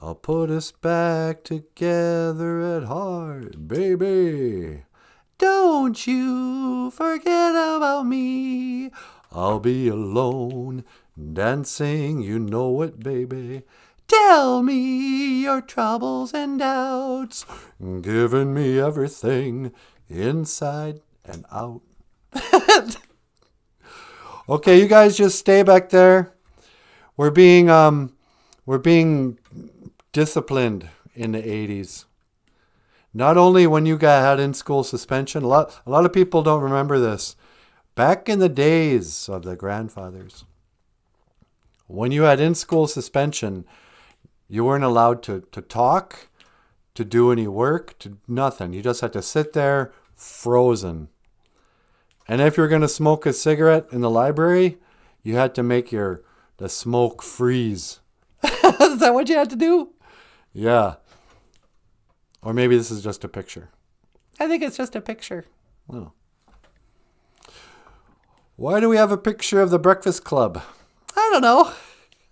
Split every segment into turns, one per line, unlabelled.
I'll put us back together at heart, baby. Don't you forget about me. I'll be alone, dancing, you know it, baby. Tell me your troubles and doubts, giving me everything, inside and out. Okay, you guys just stay back there. We're being disciplined in the 80s. Not only when you had in-school suspension, a lot of people don't remember this. Back in the days of the grandfathers, when you had in-school suspension, you weren't allowed to talk, to do any work, to nothing. You just had to sit there frozen. And if you're going to smoke a cigarette in the library, you had to make the smoke freeze. Is that what you had to do? Yeah. Or maybe this is just a picture. I think it's just a picture. Oh. Why do we have a picture of the Breakfast Club? I don't know.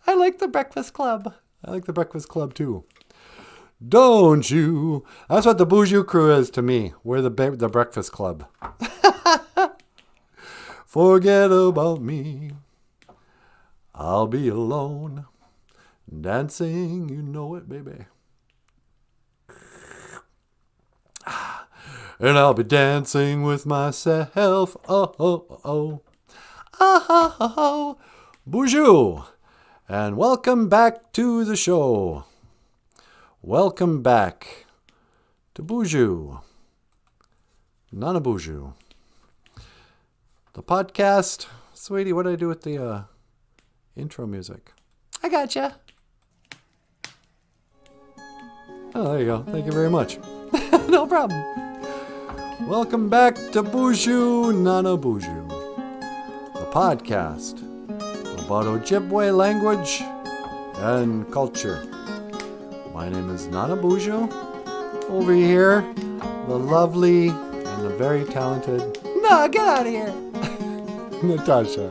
I like the Breakfast Club. I like the Breakfast Club too. Don't you? That's what the BOOZHOO crew is to me. We're the Breakfast Club. Forget about me. I'll be alone. Dancing, you know it, baby. And I'll be dancing with myself. Oh, oh, oh. Ah, ha, ha, ha. BOOZHOO. And welcome back to the show. Welcome back to BOOZHOO NANABOOZHOO. The podcast. Sweetie, what did I do with the intro music? I gotcha. Oh, there you go. Thank you very much. No problem. Welcome back to BOOZHOO NANABOOZHOO, the podcast about Ojibwe language and culture. My name is NANABOOZHOO. Over here, the lovely and the very talented... No, get out of here! Natasha.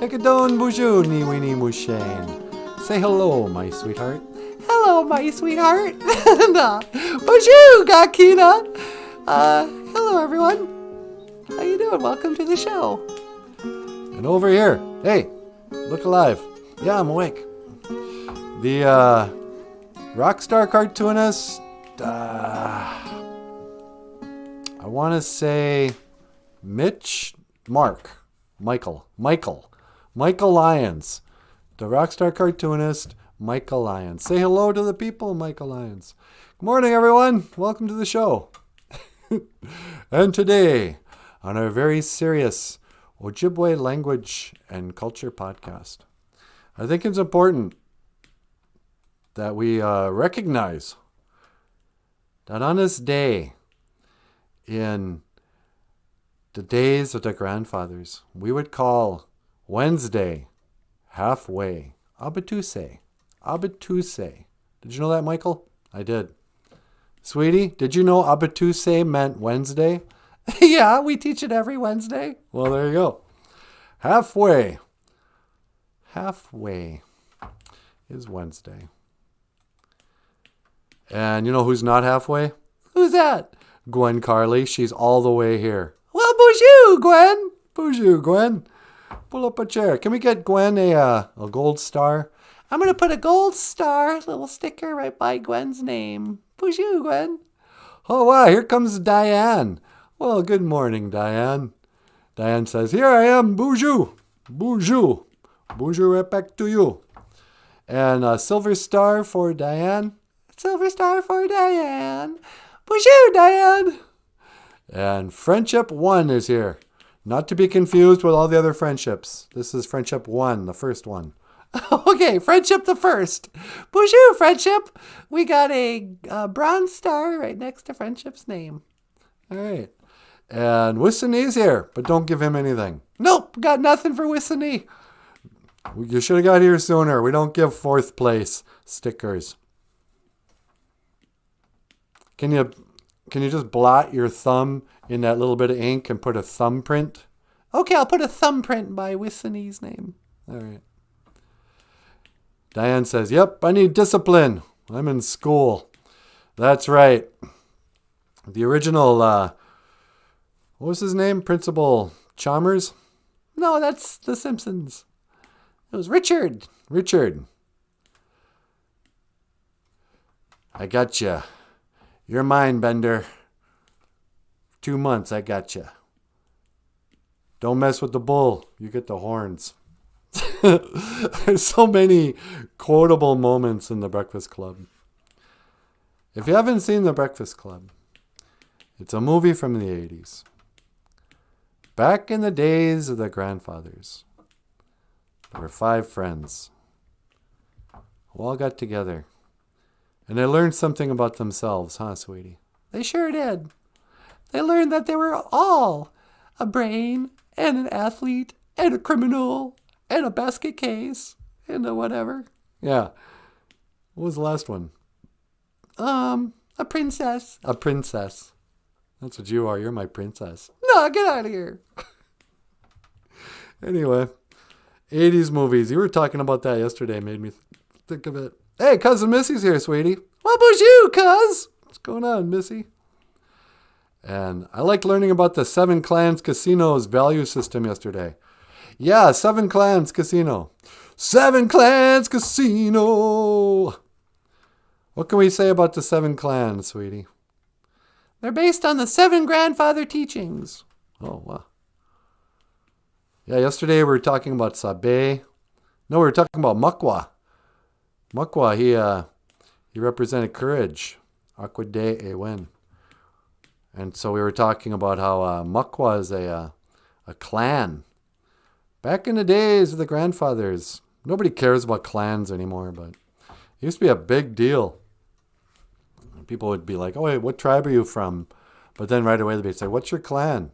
Ekadon BOOZHOO ni wini mushane. Say hello, my sweetheart. Hello, my sweetheart. BOOZHOO Gakina. Hello, everyone. How you doing? Welcome to the show. And over here, hey, look alive. Yeah, I'm awake. The Rockstar cartoonist, I want to say Michael Lyons. The Rockstar cartoonist, Michael Lyons. Say hello to the people, Michael Lyons. Good morning, everyone. Welcome to the show. And today, on our very serious Ojibwe language and culture podcast, I think it's important that we recognize that on this day, in the days of the grandfathers, we would call Wednesday halfway. Abituse. Did you know that, Michael? I did. Sweetie, did you know Abituse meant Wednesday? Yeah, we teach it every Wednesday. Well, there you go. Halfway is Wednesday. And you know who's not halfway? Who's that? Gwen Carley. She's all the way here. Well, BOOZHOO, Gwen. BOOZHOO, Gwen. Pull up a chair. Can we get Gwen a gold star? I'm going to put a gold star, little sticker right by Gwen's name. BOOZHOO, Gwen. Oh, wow. Here comes Diane. Well, good morning, Diane. Diane says, here I am, BOOZHOO. BOOZHOO. BOOZHOO, right back to you. And a silver star for Diane. Silver star for Diane. BOOZHOO, Diane. And Friendship 1 is here. Not to be confused with all the other friendships. This is Friendship 1, the first one. Okay, Friendship the first. BOOZHOO, Friendship. We got a bronze star right next to Friendship's name. All right. And Wissany's here, but don't give him anything. Nope, got nothing for Wissany. You should have got here sooner. We don't give fourth place stickers. Can you just blot your thumb in that little bit of ink and put a thumbprint? Okay, I'll put a thumbprint by Wissany's name. All right. Diane says, yep, I need discipline. I'm in school. That's right. The original, what was his name? Principal Chalmers? No, that's The Simpsons. It was Richard. Richard. I got you. You're mine, Bender. 2 months, I got you. Don't mess with the bull. You get the horns. There's so many quotable moments in The Breakfast Club. If you haven't seen The Breakfast Club, it's a movie from the 80s. Back in the days of the grandfathers, there were 5 friends who all got together. And they learned something about themselves, huh, sweetie? They sure did. They learned that they were all a brain and an athlete and a criminal and a basket case and a whatever. Yeah. What was the last one? A princess. A princess. That's what you are. You're my princess. No, get out of here. Anyway, 80s movies. You were talking about that yesterday. Made me think of it. Hey, Cousin Missy's here, sweetie. What about you, cuz? What's going on, Missy? And I liked learning about the 7 Clans Casino's value system yesterday. Yeah, 7 Clans Casino. 7 Clans Casino. What can we say about the 7 Clans, sweetie? They're based on the 7 grandfather teachings. Oh, wow. Yeah, yesterday we were talking about Sabe. No, we were talking about Mukwa. Mukwa, he represented courage. Akwade Ewen. And so we were talking about how Mukwa is a clan. Back in the days of the grandfathers, nobody cares about clans anymore, but it used to be a big deal. People would be like, oh, wait, what tribe are you from? But then right away they'd say, what's your clan?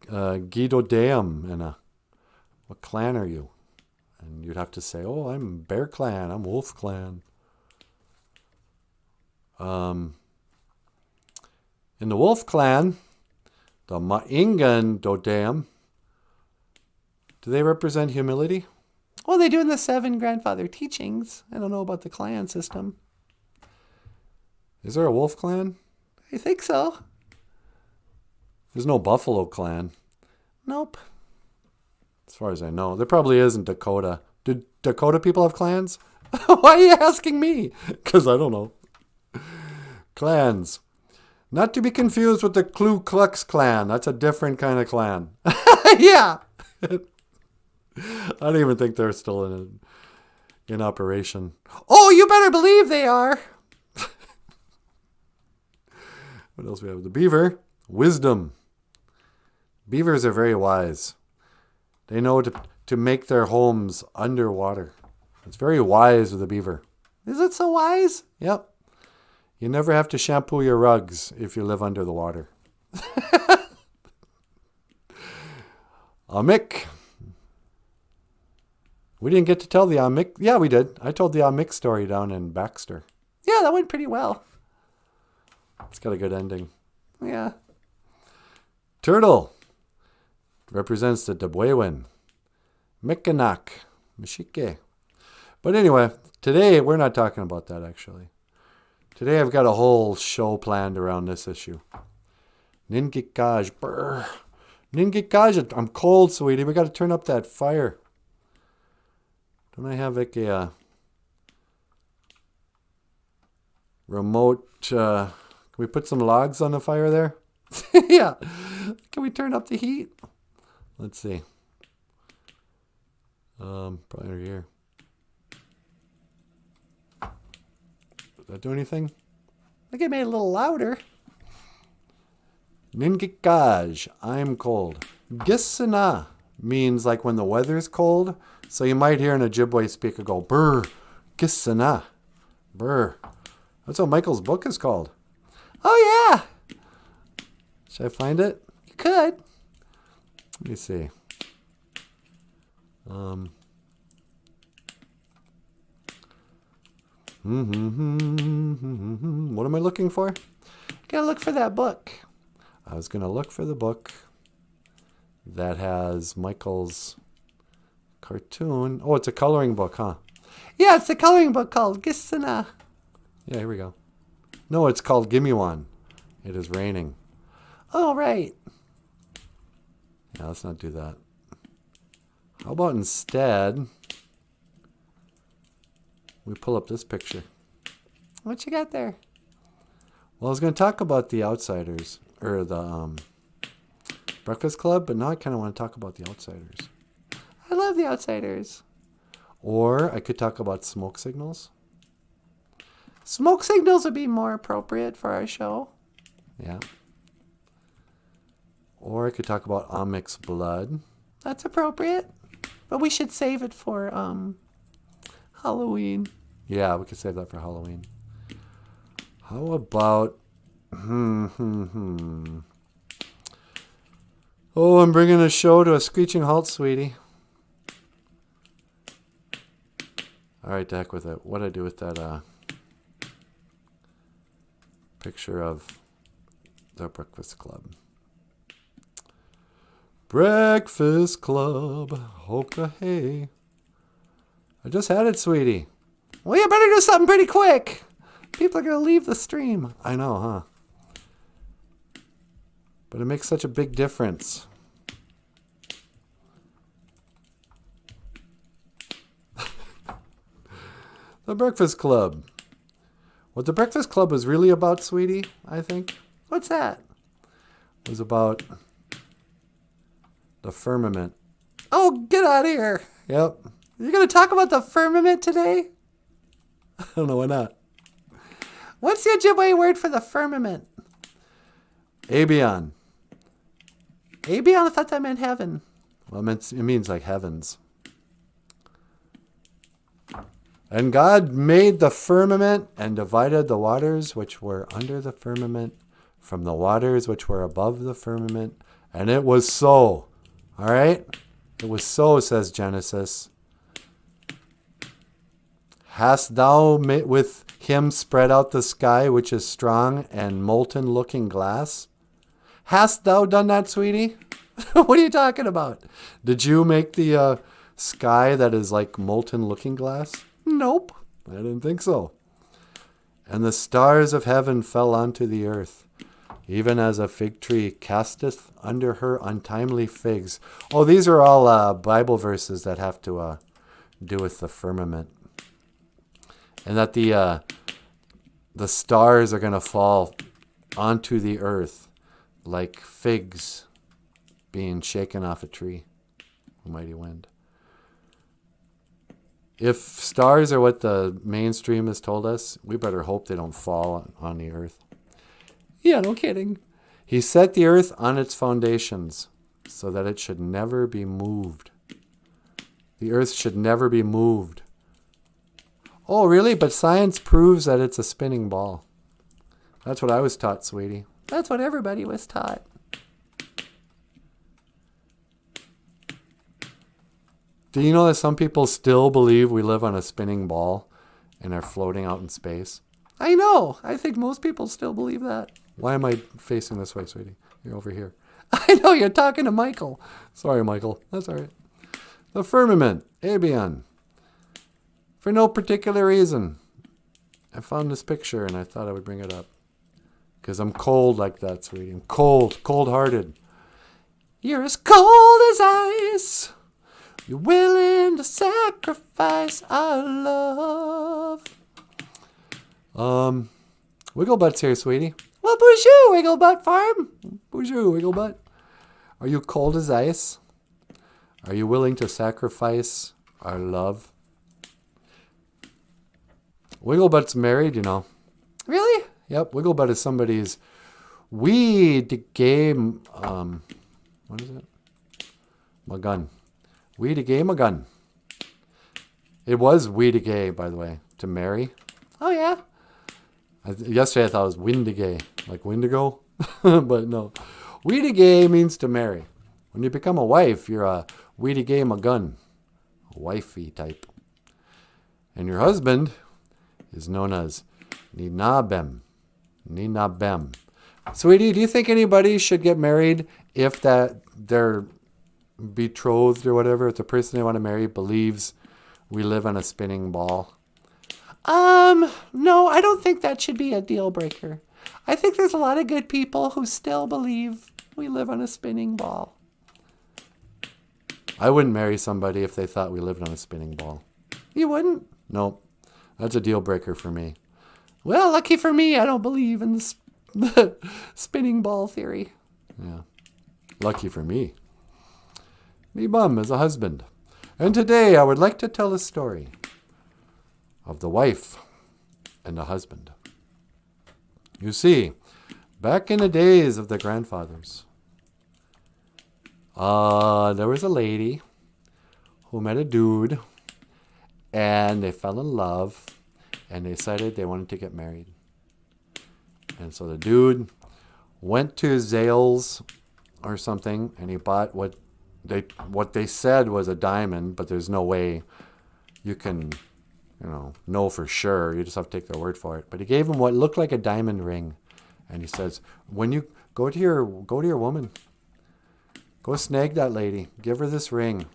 Guido Deum. And what clan are you? And you'd have to say, oh, I'm Bear Clan. I'm Wolf Clan. In the Wolf Clan, the Maingan Dodam, do they represent humility? Well, they do in the 7 grandfather teachings. I don't know about the clan system. Is there a Wolf Clan? I think so. There's no Buffalo Clan. Nope. As far as I know. There probably is in Dakota. Do Dakota people have clans? Why are you asking me? Because I don't know. Clans. Not to be confused with the Ku Klux Klan. That's a different kind of clan. Yeah. I don't even think they're still in operation. Oh, you better believe they are. What else we have? The beaver. Wisdom. Beavers are very wise. They know to make their homes underwater. It's very wise with a beaver. Is it so wise? Yep. You never have to shampoo your rugs if you live under the water. Amik. We didn't get to tell the Amik. Yeah, we did. I told the Amik story down in Baxter. Yeah, that went pretty well. It's got a good ending. Yeah. Turtle. Represents the Debwewen. Mikanak. Mishike. But anyway, today we're not talking about that actually. Today I've got a whole show planned around this issue. Ningikaj. Brr. Ningikaj. I'm cold, sweetie. We got to turn up that fire. Don't I have like a remote... Can we put some logs on the fire there? Yeah. Can we turn up the heat? Let's see. Probably over here. Does that do anything? I think it made it a little louder. Ningikaj. I'm cold. Gisana means like when the weather's cold. So you might hear an Ojibwe speaker go, brr, gisana. Brr. That's what Michael's book is called. Oh, yeah. Should I find it? You could. Let me see. What am I looking for? Gotta look for that book. I was gonna look for the book that has Michael's cartoon. Oh, it's a coloring book, huh? Yeah, it's a coloring book called Gisana. Yeah, here we go. No, it's called Gimme One. It is raining. Oh, right. Yeah, let's not do that. How about instead, we pull up this picture. What you got there? Well, I was going to talk about The Outsiders, or the Breakfast Club, but now I kind of want to talk about The Outsiders. I love The Outsiders. Or I could talk about Smoke Signals. Smoke Signals would be more appropriate for our show. Yeah. Or I could talk about Onyx Blood. That's appropriate. But we should save it for Halloween. Yeah, we could save that for Halloween. How about... Oh, I'm bringing the show to a screeching halt, sweetie. All right, to heck with it. What do I do with that picture of the Breakfast Club? Breakfast Club. Hoka hey. I just had it, sweetie. Well, you better do something pretty quick. People are going to leave the stream. I know, huh? But it makes such a big difference. The Breakfast Club. What the Breakfast Club was really about, sweetie, I think. What's that? It was about the firmament. Oh, get out of here. Yep. You're going to talk about the firmament today? I don't know, why not? What's the Ojibwe word for the firmament? Abion. Abion? I thought that meant heaven. Well, it means like heavens. And God made the firmament and divided the waters which were under the firmament from the waters which were above the firmament. And it was so. All right? It was so, says Genesis. Hast thou with him spread out the sky, which is strong and molten looking glass? Hast thou done that, sweetie? What are you talking about? Did you make the sky that is like molten looking glass? Nope, I didn't think so. And the stars of heaven fell onto the earth, even as a fig tree casteth under her untimely figs. Oh, these are all Bible verses that have to do with the firmament. And that the stars are going to fall onto the earth like figs being shaken off a tree. A mighty wind. If stars are what the mainstream has told us, we better hope they don't fall on the earth. Yeah, no kidding. He set the earth on its foundations so that it should never be moved. The earth should never be moved. Oh, really? But science proves that it's a spinning ball. That's what I was taught, sweetie. That's what everybody was taught. Do you know that some people still believe we live on a spinning ball and are floating out in space? I know. I think most people still believe that. Why am I facing this way, sweetie? You're over here. I know, you're talking to Michael. Sorry, Michael. That's all right. The firmament, Abion. For no particular reason. I found this picture and I thought I would bring it up. Because I'm cold like that, sweetie. I'm cold, cold-hearted. You're as cold as ice. You're willing to sacrifice our love. Wigglebutt's here, sweetie. Well, BOOZHOO, Wigglebutt Farm. BOOZHOO, Wigglebutt. Are you cold as ice? Are you willing to sacrifice our love? Wigglebutt's married, you know. Really? Yep, Wigglebutt is somebody's weed game. What is it? Magun. Weed gay Magun. It was weed gay, by the way, to marry. Oh, yeah. Yesterday I thought it was windigay, like Windigo. But no. Weed gay means to marry. When you become a wife, you're a weed gay Magun. A wifey type. And your husband is known as Ninabem. Ninabem. Sweetie, do you think anybody should get married if that they're betrothed or whatever, if the person they want to marry believes we live on a spinning ball? No, I don't think that should be a deal breaker. I think there's a lot of good people who still believe we live on a spinning ball. I wouldn't marry somebody if they thought we lived on a spinning ball. You wouldn't? Nope. That's a deal breaker for me. Well, lucky for me, I don't believe in the spinning ball theory. Yeah. Lucky for me. Me bum as a husband. And today I would like to tell a story of the wife and the husband. You see, back in the days of the grandfathers, there was a lady who met a dude, and they fell in love, and they decided they wanted to get married. And so the dude went to Zales or something, and he bought what they said was a diamond, but there's no way you can, know for sure. You just have to take their word for it. But he gave him what looked like a diamond ring, and he says, when you go to your woman, go snag that lady, give her this ring,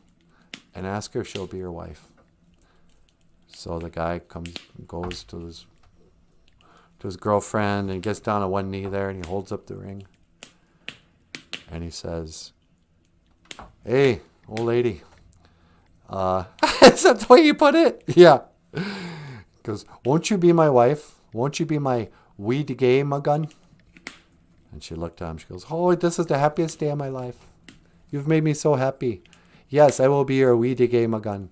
and ask her if she'll be your wife. So the guy goes to his girlfriend and gets down on one knee there, and he holds up the ring, and he says, "Hey, old lady, is that the way you put it?" Yeah. He goes, "Won't you be my wife? Won't you be my weed gay magun?" And she looked at him. She goes, "Oh, this is the happiest day of my life. You've made me so happy. Yes, I will be your weed gay magun,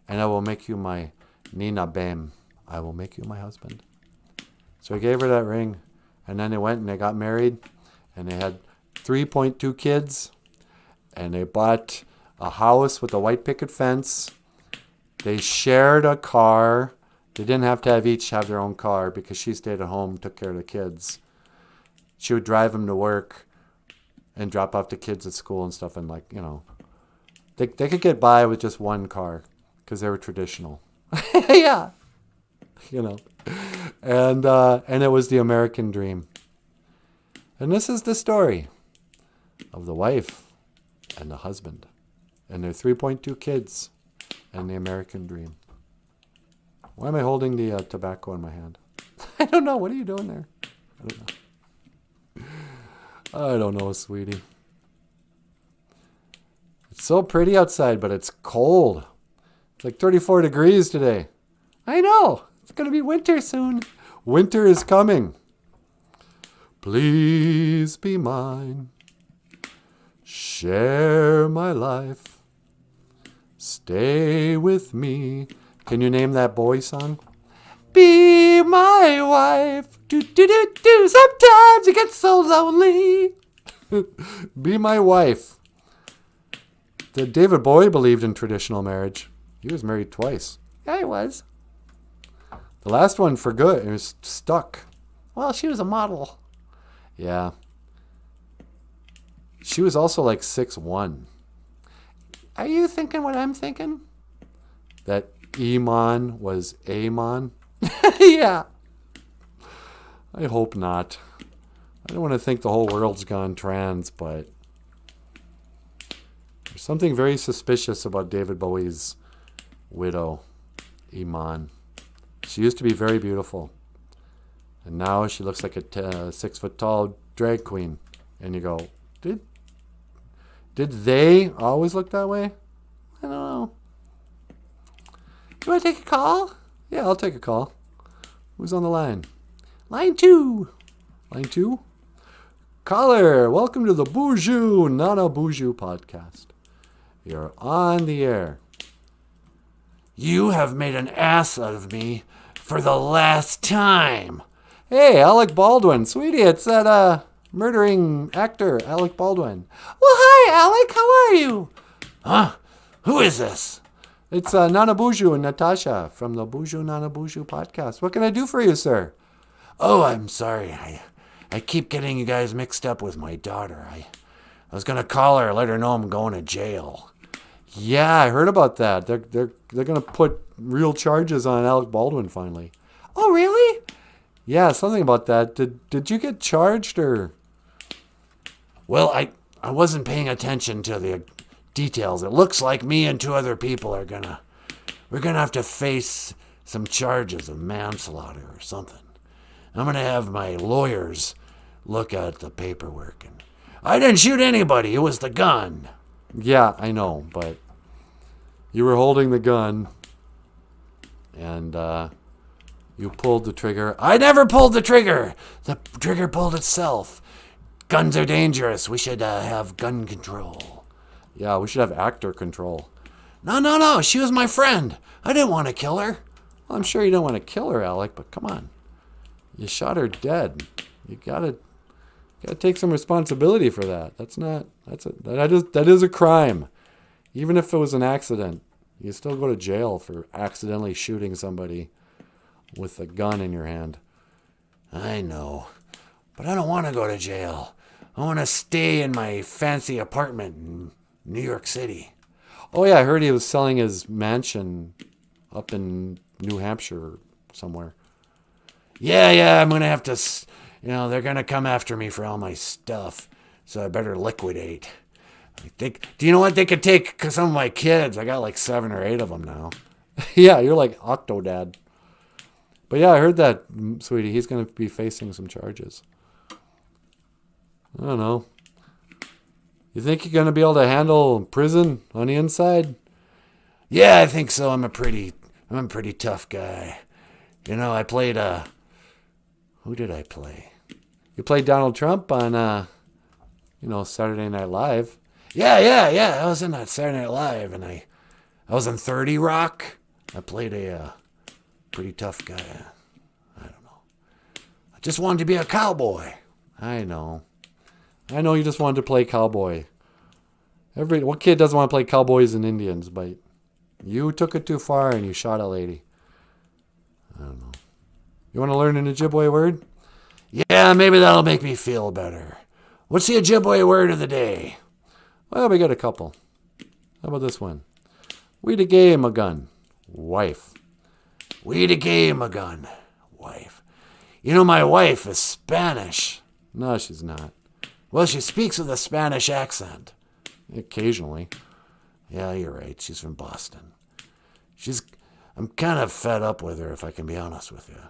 and I will make you my Nina Bam. I will make you my husband." So he gave her that ring, and then they went and they got married, and they had 3.2 kids, and they bought a house with a white picket fence. They shared a car. They didn't have to each have their own car because she stayed at home, took care of the kids. She would drive them to work and drop off the kids at school and stuff. And they could get by with just one car because they were traditional. Yeah. And it was the American dream. And this is the story of the wife and the husband and their 3.2 kids and the American dream. Why am I holding the tobacco in my hand? I don't know. What are you doing there? I don't know, sweetie. It's so pretty outside, but it's cold. It's like 34 degrees today. I know. It's going to be winter soon. Winter is coming. Please be mine. Share my life. Stay with me. Can you name that boy song? Be my wife. Do, do, do, do. Sometimes it gets so lonely. Be my wife. David Bowie believed in traditional marriage. He was married twice. Yeah, he was. The last one for good. It was stuck. Well, she was a model. Yeah. She was also like 6'1". Are you thinking what I'm thinking? That Iman was Amon? Yeah. I hope not. I don't want to think the whole world's gone trans, but there's something very suspicious about David Bowie's widow, Iman. She used to be very beautiful. And now she looks like a 6-foot-tall drag queen. And you go, did they always look that way? I don't know. Do you want to take a call? Yeah, I'll take a call. Who's on the line? Line 2. Line 2? Caller, welcome to the BOOZHOO NANABOOZHOO podcast. You're on the air. You have made an ass out of me for the last time. Hey, Alec Baldwin. Sweetie, it's that murdering actor, Alec Baldwin. Well, hi, Alec. How are you? Huh? Who is this? It's NanaBOOZHOO and Natasha from the BOOZHOO NANABOOZHOO podcast. What can I do for you, sir? Oh, I'm sorry. I keep getting you guys mixed up with my daughter. I was going to call her, let her know I'm going to jail. Yeah, I heard about that. They're going to put real charges on Alec Baldwin finally. Oh, really? Yeah, something about that. Did you get charged or? Well, I wasn't paying attention to the details. It looks like me and 2 other people we're gonna have to face
some charges of manslaughter or something. I'm going to have my lawyers look at the paperwork. And I didn't shoot anybody. It was the gun.
Yeah, I know, but you were holding the gun and you pulled the trigger.
I never pulled the trigger. The trigger pulled itself. Guns are dangerous. We should have gun control.
Yeah, we should have actor control.
No. She was my friend. I didn't want to kill her.
Well, I'm sure you don't want to kill her, Alec, but come on. You shot her dead. You gotta take some responsibility for that. That is a crime. Even if it was an accident, you still go to jail for accidentally shooting somebody with a gun in your hand.
I know, but I don't want to go to jail. I want to stay in my fancy apartment in New York City.
Oh yeah, I heard he was selling his mansion up in New Hampshire somewhere.
Yeah, I'm going to have to, they're going to come after me for all my stuff, so I better liquidate. Do you know what? They could take some of my kids. I got like 7 or 8 of them now.
Yeah, you're like Octodad. But yeah, I heard that, sweetie. He's going to be facing some charges. I don't know. You think you're going to be able to handle prison on the inside?
Yeah, I think so. I'm a pretty tough guy. I played who did I play?
You played Donald Trump on, Saturday Night Live.
Yeah. I was in that Saturday Night Live, and I was in 30 Rock. I played a pretty tough guy. I don't know. I just wanted to be a cowboy.
I know you just wanted to play cowboy. What kid doesn't want to play cowboys and Indians? But you took it too far and you shot a lady. I don't know. You want to learn an Ojibwe word?
Yeah, maybe that'll make me feel better. What's the Ojibwe word of the day?
Well, we got a couple. How about this one? We da game a gun. Wife.
We da game a gun. Wife. My wife is Spanish.
No, she's not.
Well, she speaks with a Spanish accent.
Occasionally.
Yeah, you're right. She's from Boston. I'm kind of fed up with her, if I can be honest with you.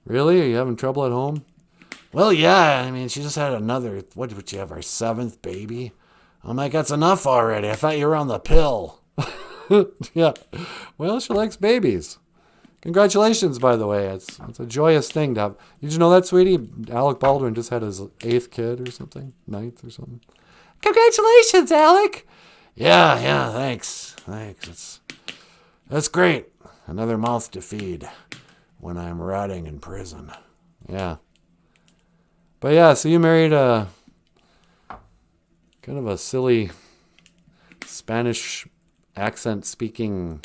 Really? Are you having trouble at home?
Well, yeah. I mean, she just had another, what did she have, our 7th baby? I'm like, that's enough already. I thought you were on the pill.
Yeah. Well, she likes babies. Congratulations, by the way. It's a joyous thing to have. Did you know that, sweetie? Alec Baldwin just had his 8th kid or something? 9th or something.
Congratulations, Alec. Yeah, thanks. That's great. Another mouth to feed when I'm rotting in prison.
Yeah. But yeah, so you married a kind of a silly Spanish accent speaking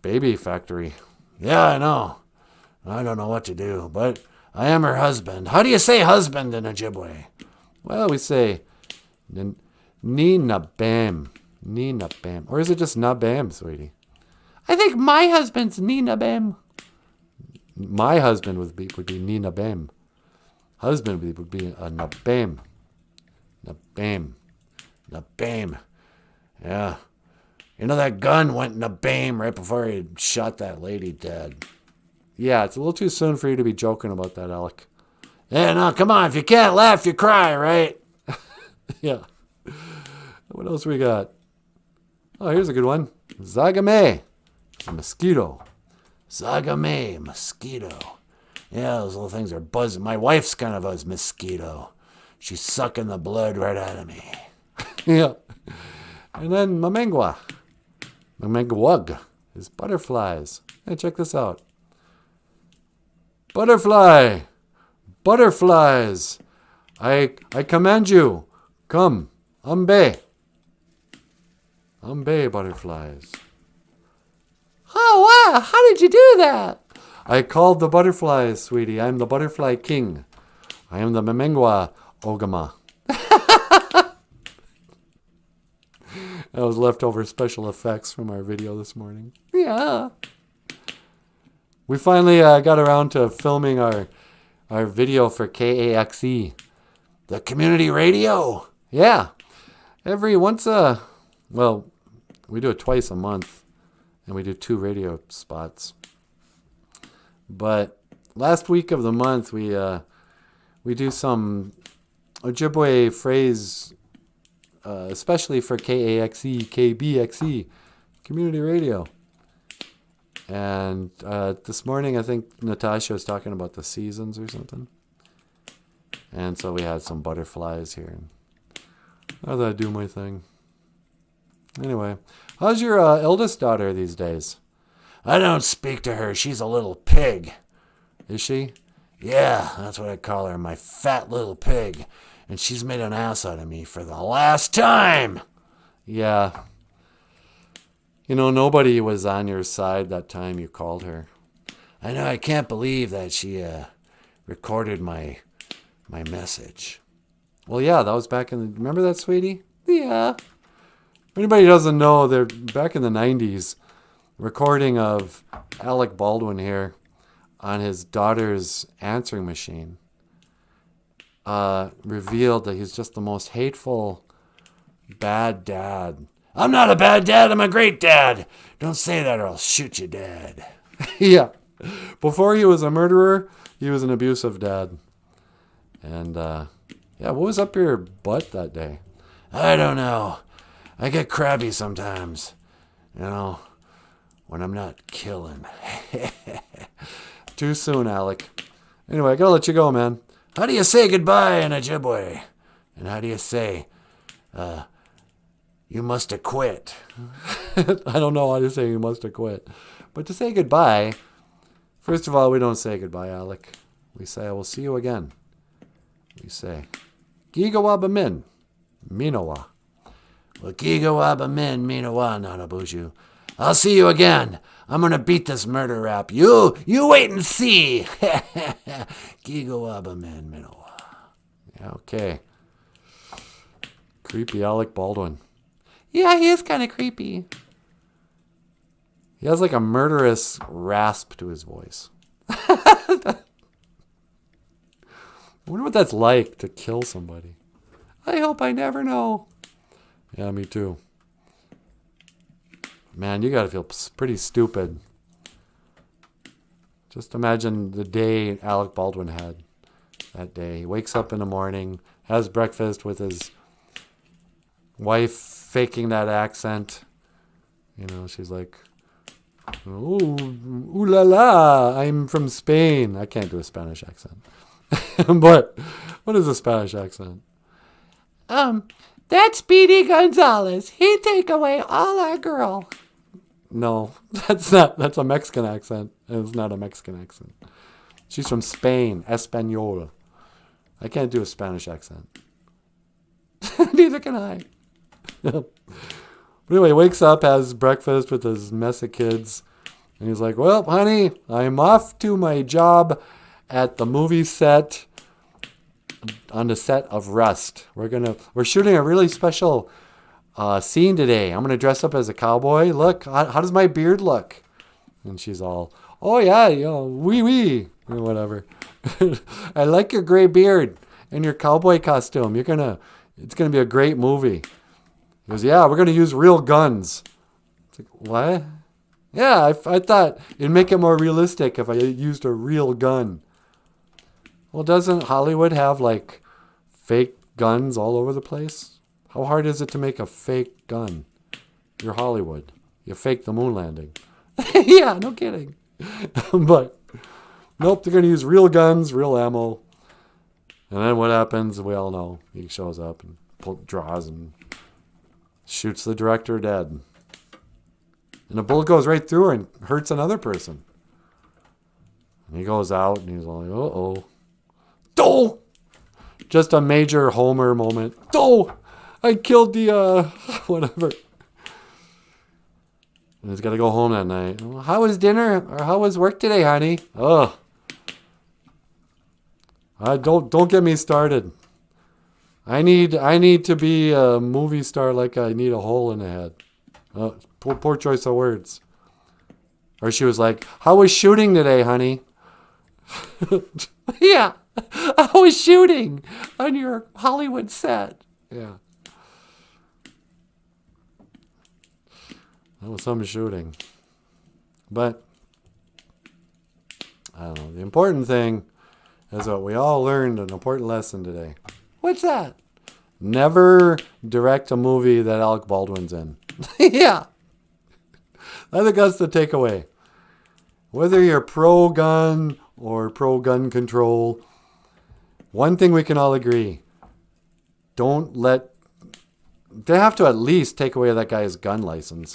baby factory.
Yeah, I know. I don't know what to do, but I am her husband. How do you say husband in Ojibwe?
Well, we say ni na bam. Ni na bam. Or is it just na bam, sweetie?
I think my husband's Nina Bam.
My husband would be Nina Bam. Husband would be a na bam. Na bam.
Na Bam. Yeah. That gun went in a bam right before he shot that lady dead.
Yeah, it's a little too soon for you to be joking about that, Alec.
Yeah, no, come on. If you can't laugh, you cry, right?
Yeah. What else we got? Oh, here's a good one. Zagame. A mosquito.
Zagame, mosquito. Yeah, those little things are buzzing. My wife's kind of a mosquito. She's sucking the blood right out of me.
Yeah. And then mamengwa. Mamengwug is butterflies. Hey, check this out. Butterfly. Butterflies. I command you. Come. Ambe. Ambe butterflies.
Oh, wow. How did you do that?
I called the butterflies, sweetie. I'm the butterfly king. I am the Memengwa Ogama. That was leftover special effects from our video this morning.
Yeah.
We finally got around to filming our video for KAXE.
The community radio?
Yeah. We do it twice a month. and we do 2 radio spots. But last week of the month, we do some Ojibwe phrase, especially for KAXE, KBXE, community radio. And this morning, I think Natasha was talking about the seasons or something. And so we had some butterflies here. I thought I'd do my thing. Anyway, how's your eldest daughter these days?
I don't speak to her. She's a little pig.
Is she?
Yeah, that's what I call her, my fat little pig. And she's made an ass out of me for the last time.
Yeah. You know, nobody was on your side that time you called her.
I know, I can't believe that she recorded my message.
Well, yeah, that was back in the... Remember that, sweetie? Yeah. If anybody doesn't know, they're back in the 90s, recording of Alec Baldwin here on his daughter's answering machine revealed that he's just the most hateful, bad dad.
I'm not a bad dad, I'm a great dad. Don't say that or I'll shoot you, Dad.
Yeah. Before he was a murderer, he was an abusive dad. And, yeah, what was up your butt that day?
I don't know. I get crabby sometimes. You know, when I'm not killing.
Too soon, Alec. Anyway, I gotta let you go, man.
How do you say goodbye in Ojibwe? And how do you say, you must have quit?
I don't know how to say you must have quit. But to say goodbye, first of all, we don't say goodbye, Alec. We say, I will see you again. We say, Gigawa min, Minowa.
Well, Gigawa min, Minowa, Nanaboozhoo. I'll see you again. I'm going to beat this murder rap. You wait and see. Gigawa min, Minowa.
Yeah, okay. Creepy Alec Baldwin.
Yeah, he is kind of creepy.
He has like a murderous rasp to his voice. I wonder what that's like to kill somebody.
I hope I never know.
Yeah, me too. Man, you gotta feel pretty stupid. Just imagine the day Alec Baldwin had that day. He wakes up in the morning, has breakfast with his wife faking that accent. You know, she's like, oh, ooh la la, I'm from Spain. I can't do a Spanish accent. But what is a Spanish accent?
That's Speedy Gonzalez. He take away all our girl.
No, that's not. That's a Mexican accent. It's not a Mexican accent. She's from Spain, Espanol. I can't do a Spanish accent.
Neither can I.
But anyway, he wakes up, has breakfast with his mess of kids, and he's like, well, honey, I'm off to my job at the movie set, on the set of Rust. We're shooting a really special scene today. I'm gonna dress up as a cowboy. Look, how does my beard look? And she's all, oh yeah, you know, wee, or whatever. I like your gray beard and your cowboy costume. It's gonna be a great movie. He goes, yeah, we're gonna use real guns. It's like, what? Yeah, I thought it'd make it more realistic if I used a real gun. Well, doesn't Hollywood have, like, fake guns all over the place? How hard is it to make a fake gun? You're Hollywood. You faked the moon landing.
Yeah, no kidding.
But, nope, they're going to use real guns, real ammo. And then what happens, we all know. He shows up and draws and shoots the director dead. And the bullet goes right through her and hurts another person. And he goes out and he's like, uh-oh. Oh! Just a major Homer moment. Oh! I killed the, whatever. And he's got to go home that night. How was dinner? Or how was work today, honey? Ugh. Don't get me started. I need to be a movie star like I need a hole in the head. Poor choice of words. Or she was like, how was shooting today, honey?
Yeah. I was shooting on your Hollywood set.
Yeah. That was some shooting. But I don't know. The important thing is what we all learned an important lesson today.
What's that?
Never direct a movie that Alec Baldwin's in.
Yeah.
I think that's the takeaway. Whether you're pro-gun or pro-gun control, one thing we can all agree. They have to at least take away that guy's gun license.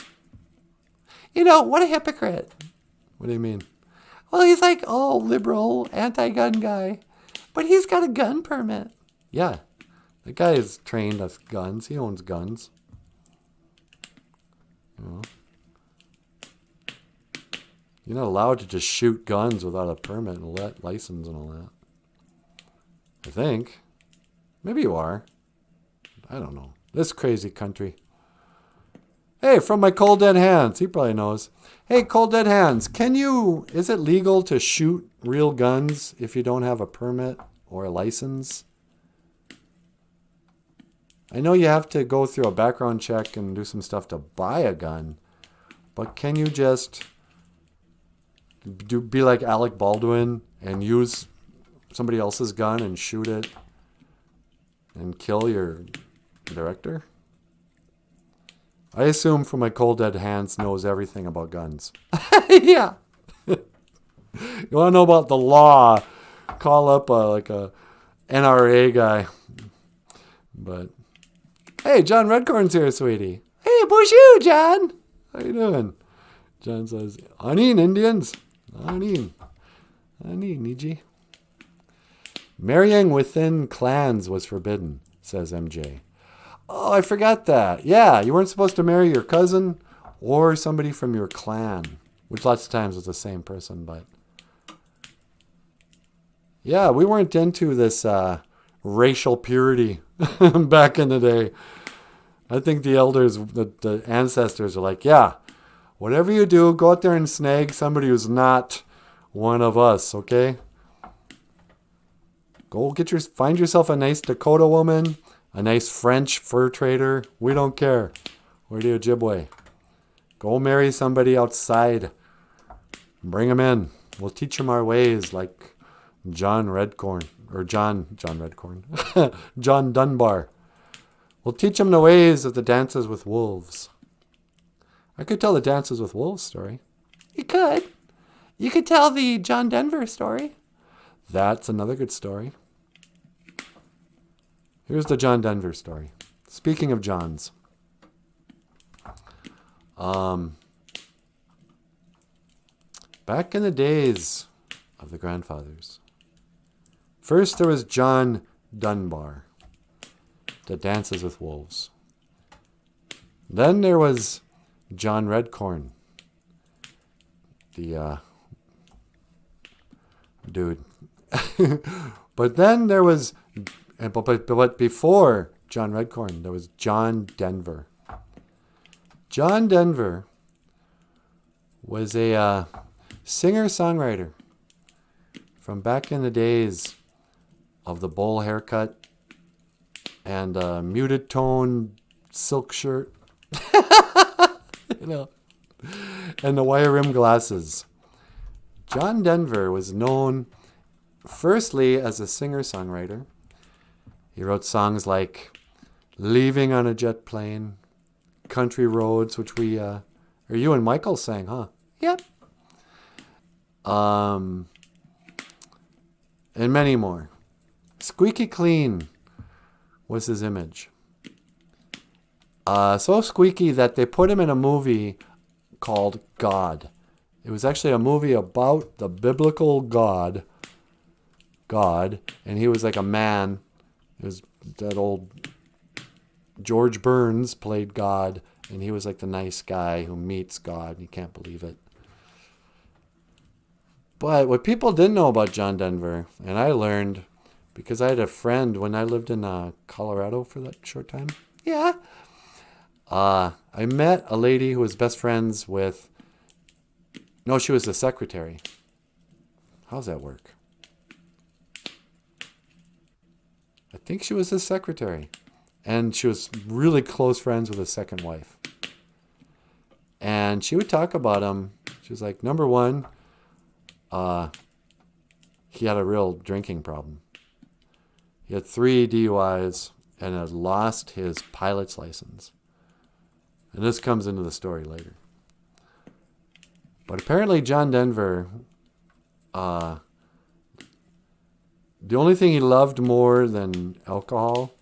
What a hypocrite.
What do you mean?
Well, he's like, liberal, anti-gun guy. But he's got a gun permit.
Yeah. The guy is trained with guns. He owns guns. You're not allowed to just shoot guns without a permit and license and all that. I think. Maybe you are. I don't know. This crazy country. Hey, from my Cold Dead Hands. He probably knows. Hey, Cold Dead Hands. Is it legal to shoot real guns if you don't have a permit or a license? I know you have to go through a background check and do some stuff to buy a gun. But can you just be like Alec Baldwin and use somebody else's gun and shoot it and kill your director? I assume from my Cold Dead Hands knows everything about guns.
Yeah.
You want to know about the law? Call up a NRA guy. But hey, John Redcorn's here, sweetie.
Hey, BOOZHOO, John.
How you doing? John says, Aneen, Indians. Aneen, Niji. Marrying within clans was forbidden, says MJ. Oh, I forgot that. Yeah, you weren't supposed to marry your cousin or somebody from your clan, which lots of times is the same person, but yeah, we weren't into this racial purity back in the day. I think the elders, the ancestors are like, yeah, whatever you do, go out there and snag somebody who's not one of us, okay? Go find yourself a nice Dakota woman, a nice French fur trader. We don't care. We're the Ojibwe. Go marry somebody outside. Bring them in. We'll teach them our ways, like John Redcorn. John Dunbar. We'll teach them the ways of the Dances with Wolves. I could tell the Dances with Wolves story.
You could. You could tell the John Denver story.
That's another good story. Here's the John Denver story. Speaking of Johns. Back in the days of the grandfathers. First there was John Dunbar. The Dances with Wolves. Then there was John Redcorn. The dude. But then there was, but before John Redcorn, there was John Denver. John Denver was a singer-songwriter from back in the days of the bowl haircut and muted tone silk shirt, and the wire rim glasses. John Denver was known firstly as a singer-songwriter. He wrote songs like Leaving on a Jet Plane, Country Roads, which or you and Michael sang, huh?
Yep.
And many more. Squeaky clean was his image. So squeaky that they put him in a movie called God. It was actually a movie about the biblical God, and he was like a man. It was that old George Burns played God, and he was like the nice guy who meets God. You can't believe it. But what people didn't know about John Denver, and I learned because I had a friend when I lived in Colorado for that short time.
Yeah.
I met a lady who was best friends with... No, she was the secretary. How's that work? I think she was his secretary. And she was really close friends with his second wife. And she would talk about him. She was like, number one, he had a real drinking problem. He had 3 DUIs and had lost his pilot's license. And this comes into the story later. But apparently John Denver, the only thing he loved more than alcohol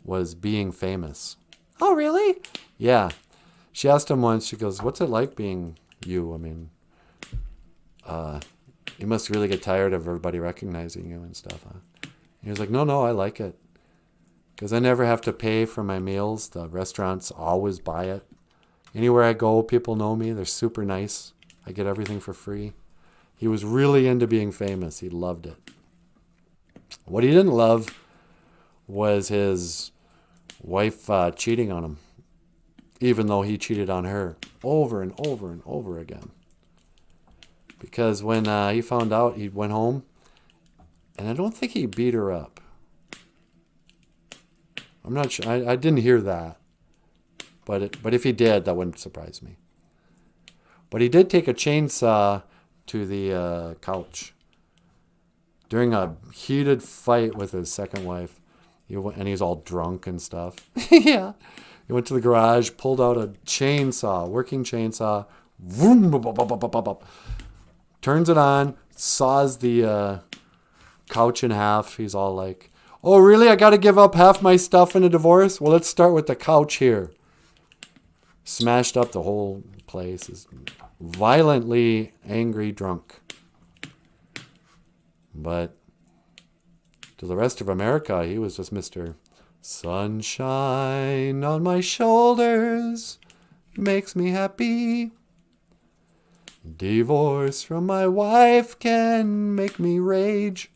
was being famous.
Oh, really?
Yeah. She asked him once, she goes, what's it like being you? I mean, you must really get tired of everybody recognizing you and stuff, huh? He was like, no, I like it. Because I never have to pay for my meals. The restaurants always buy it. Anywhere I go, people know me. They're super nice. I get everything for free. He was really into being famous. He loved it. What he didn't love was his wife cheating on him, even though he cheated on her over and over and over again. Because when he found out, he went home, and I don't think he beat her up. I'm not sure. I didn't hear that. But if he did, that wouldn't surprise me. But he did take a chainsaw to the couch during a heated fight with his second wife. And he was all drunk and stuff.
Yeah.
He went to the garage, pulled out a chainsaw, working chainsaw, vroom, bop, bop, bop, bop, bop, bop, turns it on, saws the couch in half. He's all like, oh, really? I got to give up half my stuff in a divorce? Well, let's start with the couch here. Smashed up the whole place. Is violently angry drunk. But to the rest of America, he was just Mr. Sunshine on my shoulders makes me happy. Divorce from my wife can make me rage.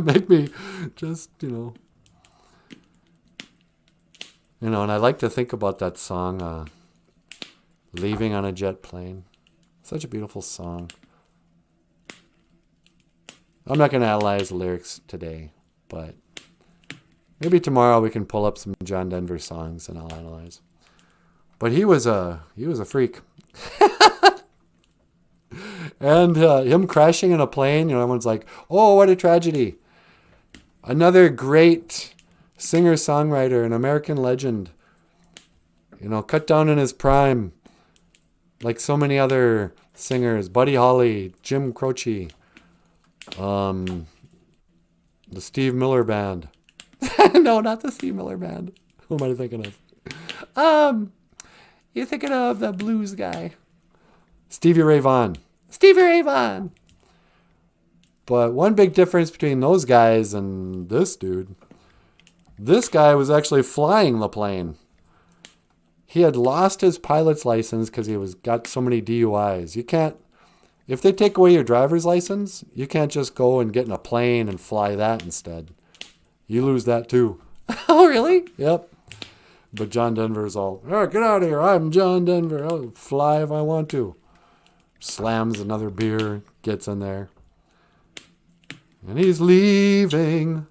Make me just, and I like to think about that song, Leaving on a Jet Plane. Such a beautiful song. I'm not going to analyze the lyrics today, but maybe tomorrow we can pull up some John Denver songs and I'll analyze. But he was a freak. And him crashing in a plane, everyone's like, oh, what a tragedy. Another great singer-songwriter, an American legend, cut down in his prime, like so many other singers, Buddy Holly, Jim Croce, the Steve Miller Band.
No, not the Steve Miller Band.
Who am I thinking of?
You're thinking of the blues guy.
Stevie Ray Vaughan.
Stevie Ray Vaughan.
But one big difference between those guys and this dude, this guy was actually flying the plane. He had lost his pilot's license because he got so many DUIs. You can't, if they take away your driver's license, you can't just go and get in a plane and fly that instead. You lose that too.
Oh, really?
Yep. But John Denver's all, oh, get out of here. I'm John Denver. I'll fly if I want to. Slams another beer, gets in there. And he's leaving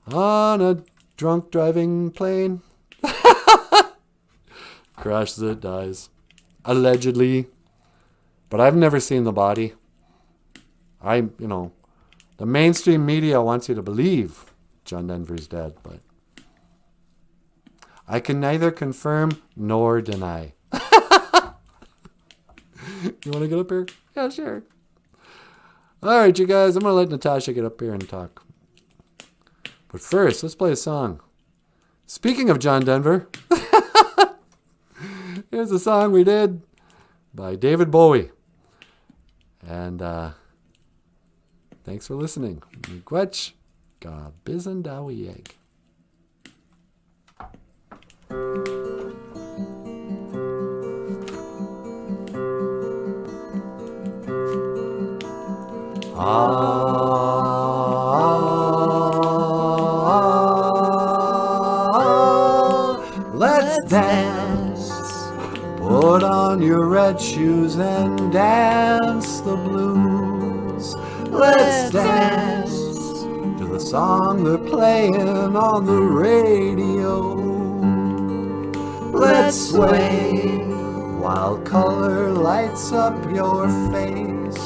on a drunk driving plane. Crashes it, dies. Allegedly. But I've never seen the body. The mainstream media wants you to believe John Denver's dead, but I can neither confirm nor deny. You want to get up here?
Yeah, sure.
All right, you guys, I'm going to let Natasha get up here and talk. But first, let's play a song. Speaking of John Denver, here's a song we did by David Bowie. And thanks for listening. Miigwech ka bizendawieg. Let's dance. Put on your red shoes and dance the blues. Let's dance to the song they're playing on the radio. Let's sway while color lights up your face.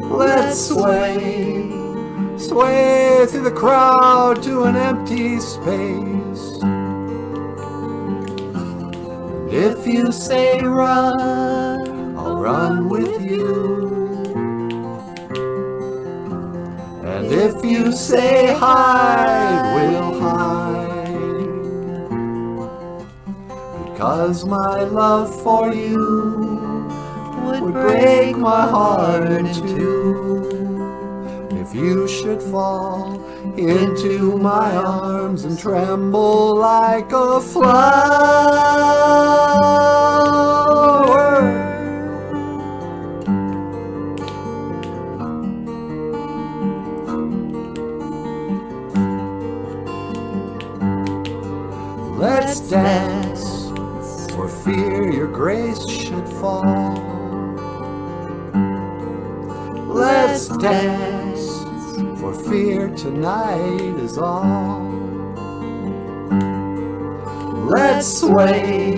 Let's sway, sway through the crowd to an empty space. And if you say run, I'll run with you. And if you say hide, we'll hide. Because my love for you would break my heart in two. If you should fall into my arms and tremble like a flower. Let's dance, for fear your grace should fall. Let's dance, for fear tonight is all. Let's sway,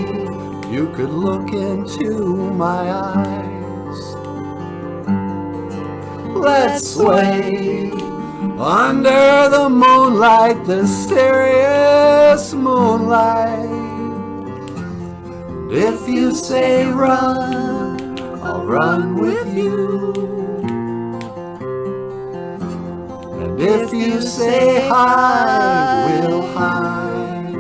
you could look into my eyes. Let's sway, under the moonlight, the serious moonlight. And if you say run, I'll run with you. And if you say hide, we'll hide.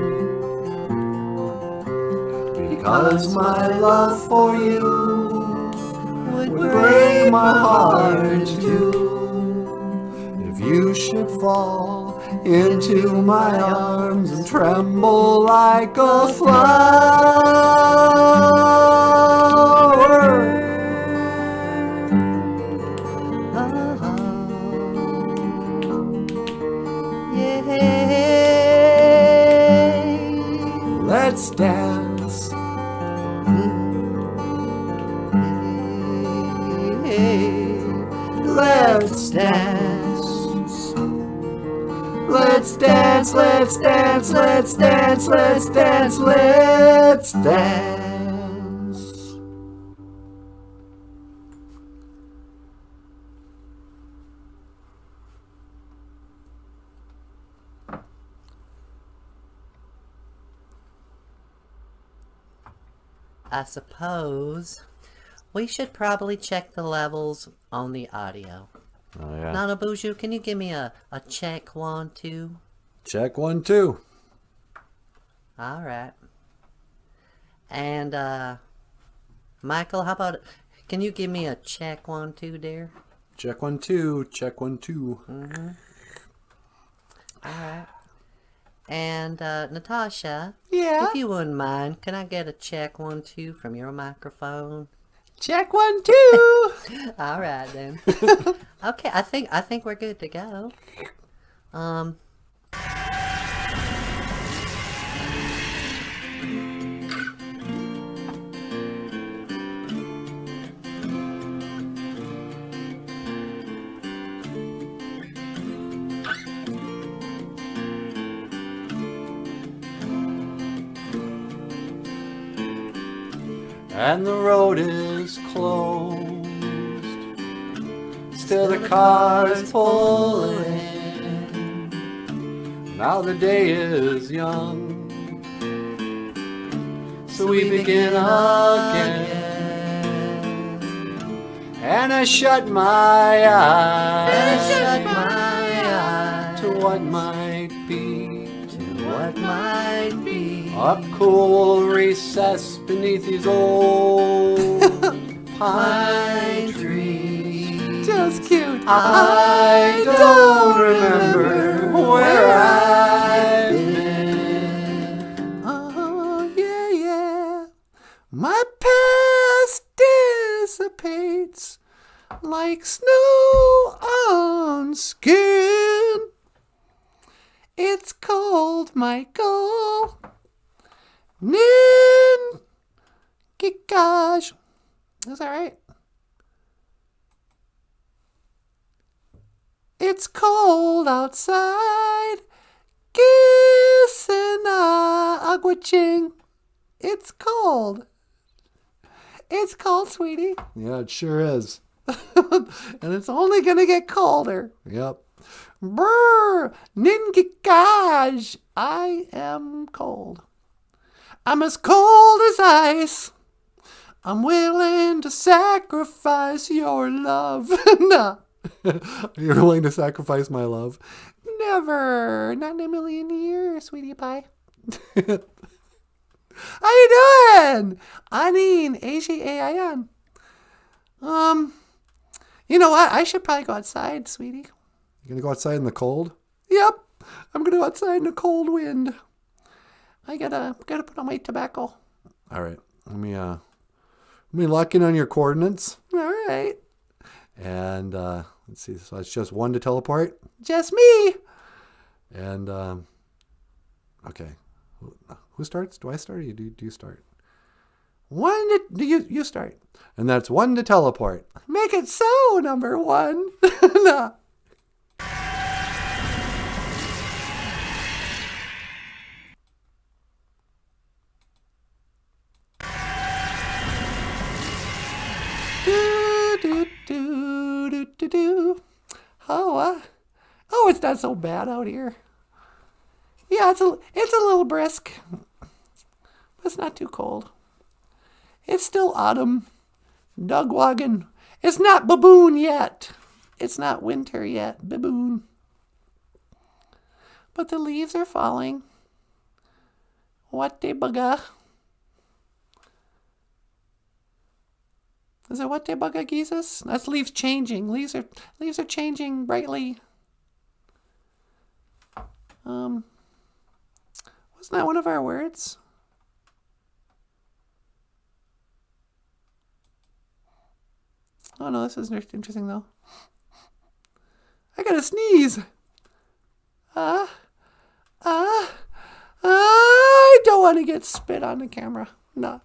Because my love for you would break my heart in two. If you should fall into my arms and tremble like a flower. Let's dance. Let's dance. Let's dance, let's dance, let's dance, let's dance, let's dance.
I suppose we should probably check the levels on the audio.
Oh, yeah.
NanaBOOZHOO, can you give me a check 1, 2?
Check 1, 2.
All right. And, Michael, how about, can you give me a check 1, 2, dear?
Check 1, 2. Check 1, 2.
Mm-hmm. All right. And, Natasha.
Yeah?
If you wouldn't mind, can I get a check 1, 2 from your microphone?
Check 1, 2.
All right, then. Okay, I think we're good to go.
And the road is closed. Still the cars pull in. Now the day is young, so we begin again. And I shut my eyes to what might be.
What might be
A cool recess beneath these old pine trees.
Just cute.
I don't remember where I've been.
Oh, yeah, yeah. My past dissipates like snow on skin. It's cold, Michael. Nin. Gosh. That's all right. It's cold outside. Kissing aguaching. It's cold. It's cold, sweetie.
Yeah, it sure is.
And it's only going to get colder.
Yep.
Brr, Ninkikaj. I am cold. I'm as cold as ice. I'm willing to sacrifice your love. No.
You're willing to sacrifice my love?
Never. Not in a million years, sweetie pie. How you doing? Anin, A-G-A-I-N. You know what? I should probably go outside, sweetie.
You gonna go outside in the cold?
Yep. I'm going to go outside in a cold wind. I gotta put on my tobacco.
All right. Let me lock in on your coordinates.
All right.
And let's see. So it's just 1 to teleport.
Just me.
And okay. Who starts? Do I start or do you start?
You start.
And that's 1 to teleport.
Make it so, number 1. No. Do. Oh, it's not so bad out here. Yeah, it's a little brisk, but it's not too cold. It's still autumn. Dogwagon. It's not baboon yet. It's not winter yet. Baboon. But the leaves are falling. What de bugga? Is it what de bugga, Jesus? That's leaves changing. Leaves are changing brightly. Wasn't that one of our words? Oh no, this is interesting though. I gotta sneeze. I don't want to get spit on the camera. No.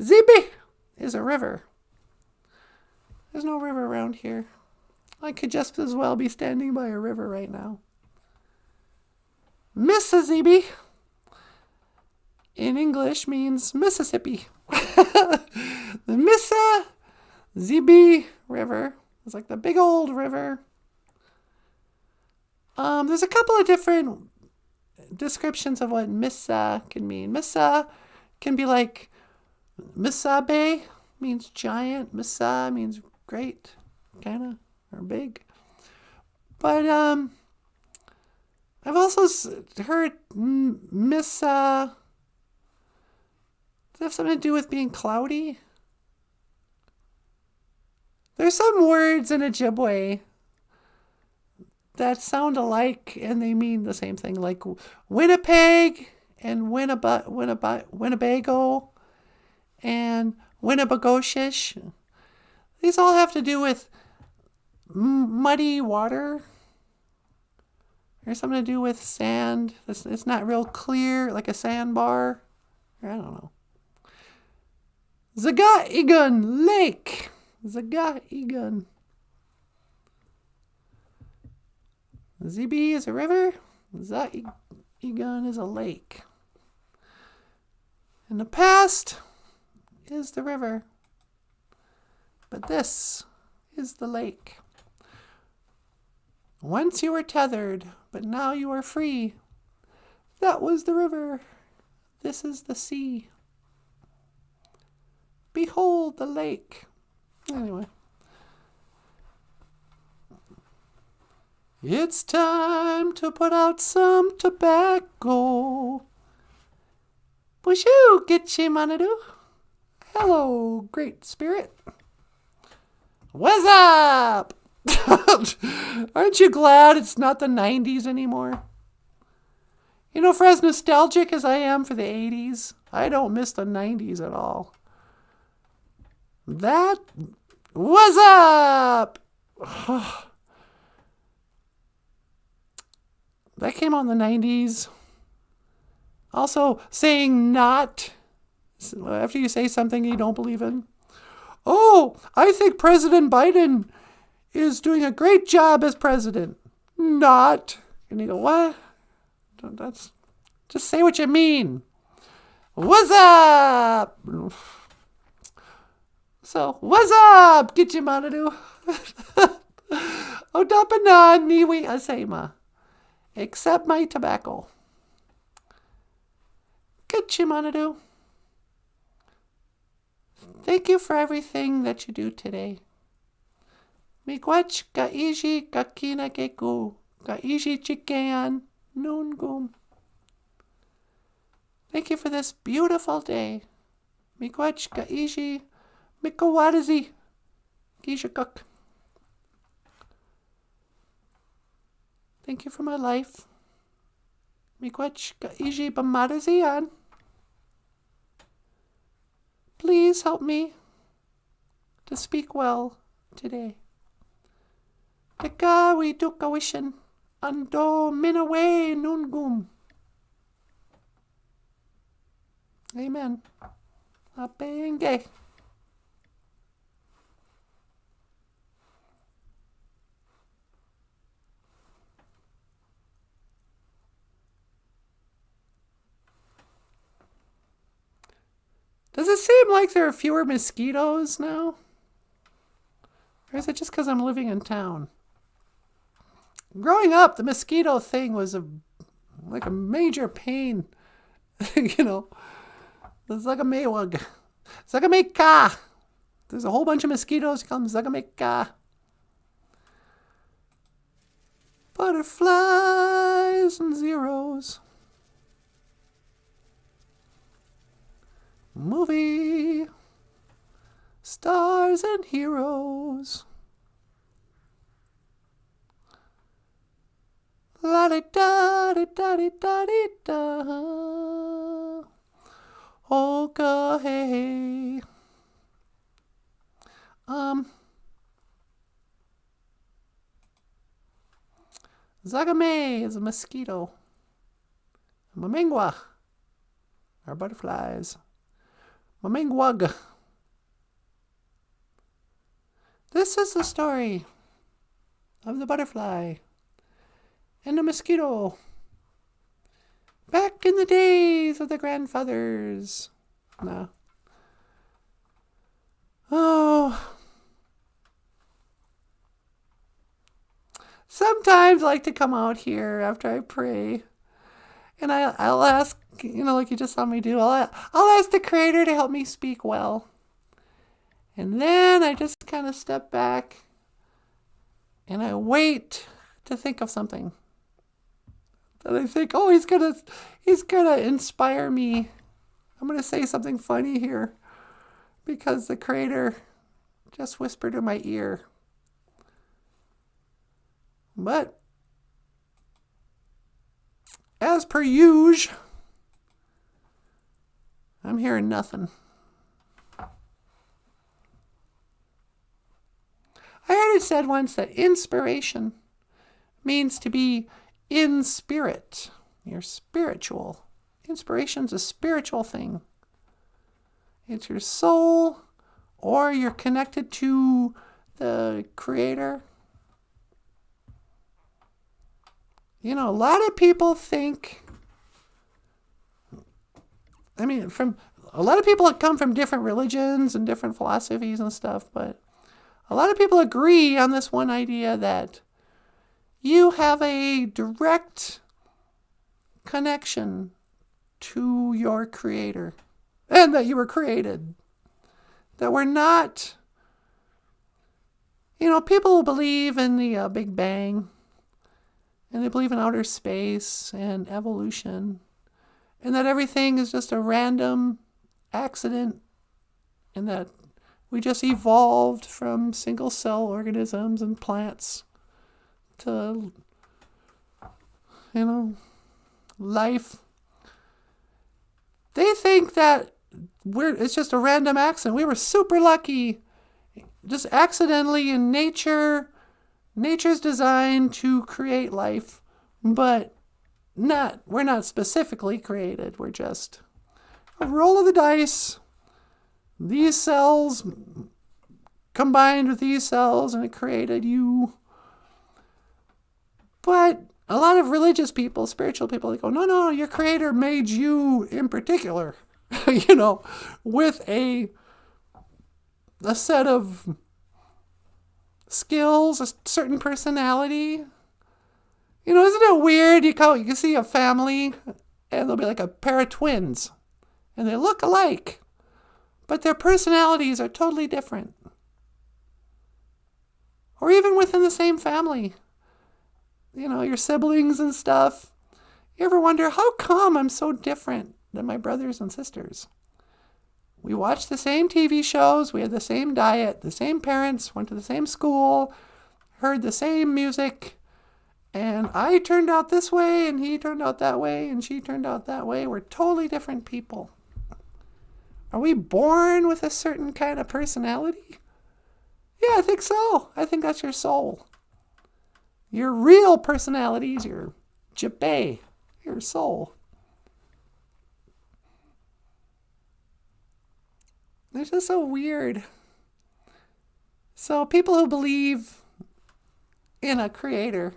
Zibi is a river. There's no river around here. I could just as well be standing by a river right now. Mississippi in English means Mississippi. The Mississippi River is like the big old river. There's a couple of different descriptions of what Missa can mean. Missa can be like Missabe means giant. Missa means great, kind of, or big. But I've also heard Missa does it have something to do with being cloudy? There's some words in Ojibwe that sound alike and they mean the same thing, like Winnipeg and Winnebago and Winnebagoshish. These all have to do with muddy water. There's something to do with sand. It's not real clear, like a sandbar. I don't know. Zagaigan Lake. Zagaigan. ZB is a river. Zaigan is a lake. And the past is the river. But this is the lake. Once you were tethered, but now you are free. That was the river. This is the sea. Behold the lake. Anyway. It's time to put out some tobacco. BOOZHOO, Gitchimanadu. Hello, great spirit. What's up? Aren't you glad it's not the 90s anymore? You know, for as nostalgic as I am for the 80s, I don't miss the 90s at all. That was up. That came out in the 90s. Also, saying not after you say something you don't believe in. Oh, I think President Biden is doing a great job as president. Not. And you go, what? That's just say what you mean. What's up? So, what's up, Kichimanadu? Odapana niwi asema. Accept my tobacco. Kichimanadu. Thank you for everything that you do today. Miigwech kaiji kakina keku. Kaiji chikean nungum. Thank you for this beautiful day. Miigwech kaiji mikawadazi. Gishakuk. Thank you for my life. Miigwech kaiji bamadazian. Please help me to speak well today. Tekawi tukawishin ando minawe nungum. Amen. Apenge. Does it seem like there are fewer mosquitoes now? Or is it just because I'm living in town? Growing up, the mosquito thing was like a major pain. You know, it's like a maywug. It's like a meka. There's a whole bunch of mosquitoes comes like a meka. Butterflies and zeros. Movie. Stars and heroes. La da da da da da da da. Olga, hey. Zagame is a mosquito. Mamengwa are butterflies. Mamengwag. This is the story of the butterfly and the mosquito. Back in the days of the grandfathers. No. Oh. Sometimes I like to come out here after I pray. And I'll ask, like you just saw me do, I'll ask the Creator to help me speak well. And then I just kind of step back and I wait to think of something. And I think, oh, he's gonna inspire me. I'm gonna say something funny here because the Creator just whispered in my ear. But as per usual, I'm hearing nothing. I heard it said once that inspiration means to be in spirit. You're spiritual. Inspiration's a spiritual thing. It's your soul, or you're connected to the Creator. A lot of people think, a lot of people come from different religions and different philosophies and stuff, but a lot of people agree on this one idea that you have a direct connection to your Creator and that you were created. That we're not, people believe in the Big Bang. And they believe in outer space and evolution. And that everything is just a random accident. And that we just evolved from single cell organisms and plants to, life. They think that it's just a random accident. We were super lucky. Just accidentally in nature. Nature's designed to create life, but we're not specifically created. We're just a roll of the dice. These cells combined with these cells and it created you. But a lot of religious people, spiritual people, they go, no, your Creator made you in particular.
you know, with a set of skills, a certain personality. You know, isn't it weird? You can see a family and there'll be like a pair of twins and they look alike, but their personalities are totally different. Or even within the same family, you know, your siblings and stuff. You ever wonder, how come I'm so different than my brothers and sisters? We watched the same TV shows, we had the same diet, the same parents, went to the same school, heard the same music, and I turned out this way, and he turned out that way, and she turned out that way. We're totally different people. Are we born with a certain kind of personality? Yeah, I think so. I think that's your soul. Your real personality is your jibbeh, your soul. It's just so weird. So people who believe in a creator,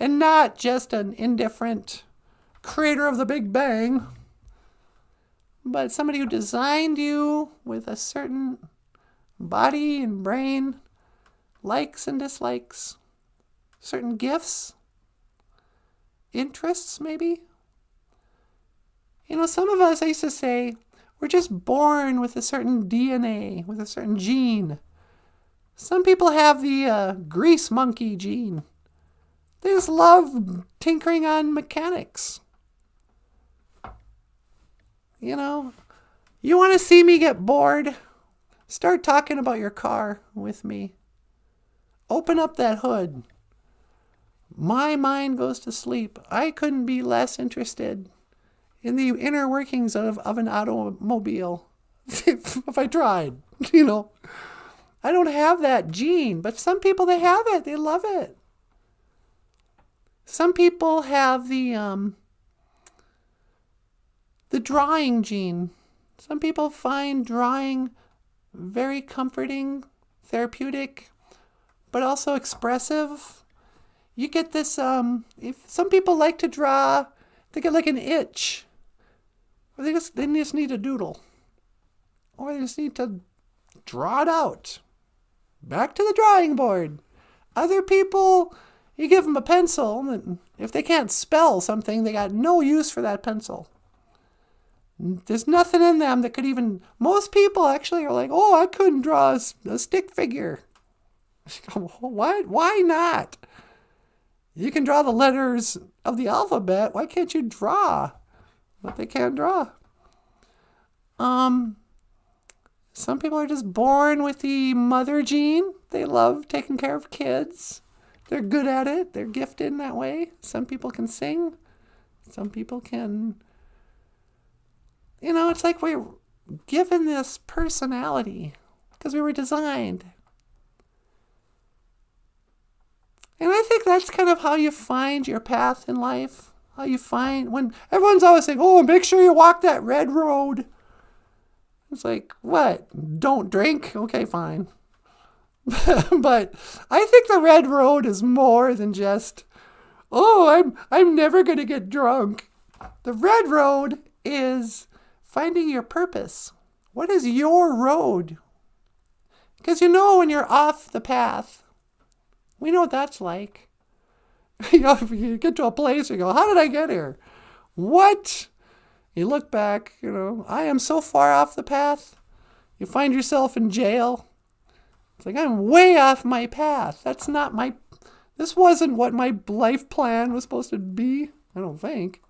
and not just an indifferent creator of the Big Bang, but somebody who designed you with a certain body and brain, likes and dislikes, certain gifts, interests maybe. You know, some of us, I used to say, we're just born with a certain DNA, with a certain gene. Some people have the grease monkey gene. They just love tinkering on mechanics. You know, you want to see me get bored? Start talking about your car with me. Open up that hood. My mind goes to sleep. I couldn't be less interested in the inner workings of an automobile if I tried, you know. I don't have that gene, but some people, they have it. They love it. Some people have the drawing gene. Some people find drawing very comforting, therapeutic, but also expressive. You get this, if some people like to draw, they get like an itch. Or they just need a doodle. Or they just need to draw it out. Back to the drawing board. Other people, you give them a pencil, and if they can't spell something, they got no use for that pencil. There's nothing in them that could even... Most people actually are like, oh, I couldn't draw a stick figure. Why not? You can draw the letters of the alphabet. Why can't you draw what they can't draw? Some people are just born with the mother gene. They love taking care of kids. They're good at it. They're gifted in that way. Some people can sing. Some people can... You know, it's like we're given this personality because we were designed. And I think that's kind of how you find your path in life. How you find... When everyone's always saying, oh, make sure you walk that red road. It's like, what? Don't drink? Okay, fine. But I think the red road is more than just, oh, I'm never going to get drunk. The red road is finding your purpose. What is your road? Because you know when you're off the path, we know what that's like. You know, if you get to a place, you go, how did I get here? What? You look back, you know, I am so far off the path. You find yourself in jail. It's like, I'm way off my path. This wasn't what my life plan was supposed to be, I don't think.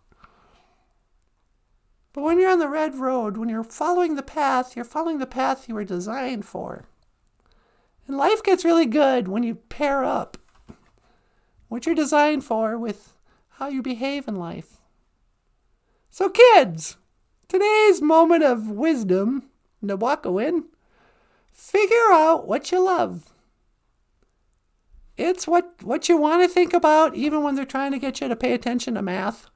But when you're on the red road, when you're following the path you were designed for. And life gets really good when you pair up what you're designed for with how you behave in life. So kids, today's moment of wisdom, Naboohoo, figure out what you love. It's what you want to think about, even when they're trying to get you to pay attention to math.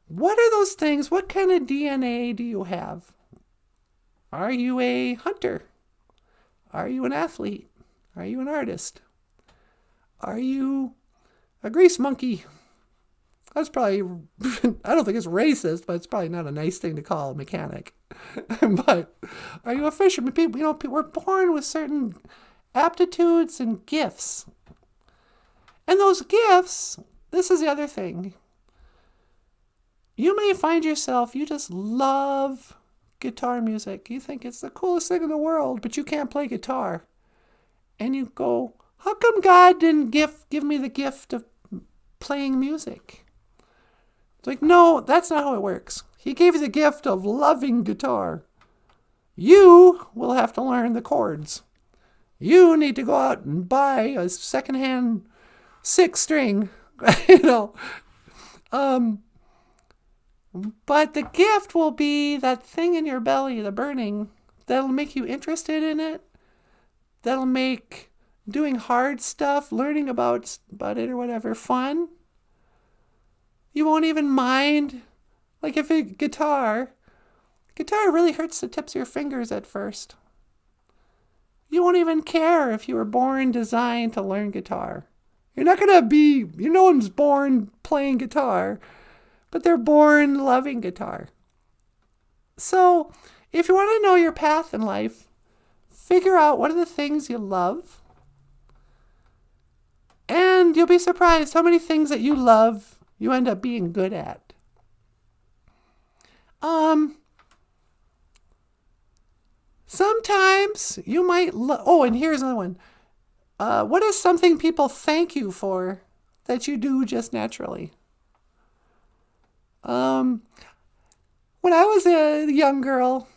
What are those things? What kind of DNA do you have? Are you a hunter? Are you an athlete? Are you an artist? Are you a grease monkey?
That's probably, I don't think it's racist, but it's probably not a nice thing to call a mechanic. But are you a fisherman? People, we're born with certain aptitudes and gifts. And those gifts, this is the other thing. You may find yourself, you just love guitar music. You think it's the coolest thing in the world, but you can't play guitar. And you go, how come God didn't give me the gift of playing music? It's like, no, that's not how it works. He gave you the gift of loving guitar. You will have to learn the chords. You need to go out and buy a secondhand 6-string, But the gift will be that thing in your belly, the burning, that'll make you interested in it. That'll make doing hard stuff, learning about it or whatever, fun. You won't even mind. Like if guitar really hurts the tips of your fingers at first. You won't even care if you were born designed to learn guitar. You're not going to be, no one's born playing guitar, but they're born loving guitar. So if you want to know your path in life, figure out what are the things you love. And you'll be surprised how many things that you love you end up being good at. Sometimes you might and here's another one. What is something people thank you for that you do just naturally? When I was a young girl,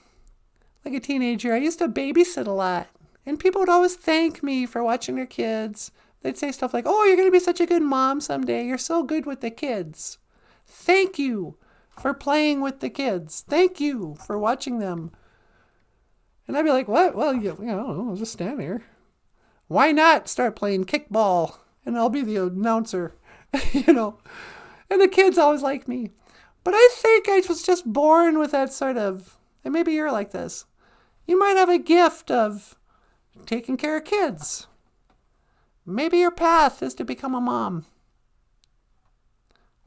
like a teenager, I used to babysit a lot. And people would always thank me for watching their kids. They'd say stuff like, oh, you're going to be such a good mom someday. You're so good with the kids. Thank you for playing with the kids. Thank you for watching them. And I'd be like, what? Well, I'll just stand here. Why not start playing kickball? And I'll be the announcer, And the kids always like me. But I think I was just born with that sort of, and maybe you're like this. You might have a gift of taking care of kids. Maybe your path is to become a mom.